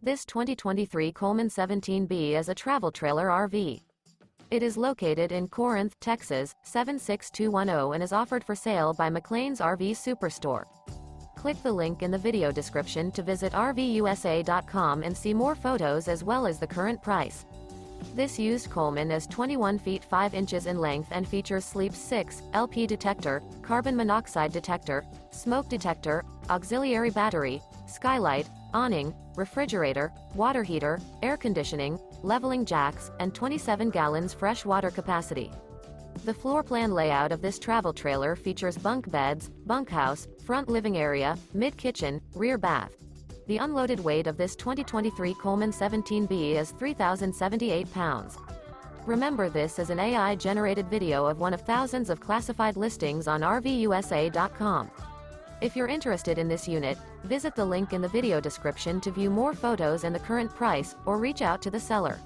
This 2023 Coleman 17B is a travel trailer RV. It is located in Corinth, Texas, 76210 and is offered for sale by McClain's RV Superstore. Click the link in the video description to visit RVUSA.com and see more photos as well as the current price. This used Coleman is 21 feet 5 inches in length and features Sleep 6, LP detector, carbon monoxide detector, smoke detector, auxiliary battery, skylight, awning, refrigerator, water heater, air conditioning, leveling jacks, and 27 gallons fresh water capacity. The floor plan layout of this travel trailer features bunk beds, bunkhouse, front living area, mid-kitchen, rear bath. The unloaded weight of this 2023 Coleman 17B is 3,078 pounds. Remember, this is an AI-generated video of one of thousands of classified listings on RVUSA.com. If you're interested in this unit, visit the link in the video description to view more photos and the current price, or reach out to the seller.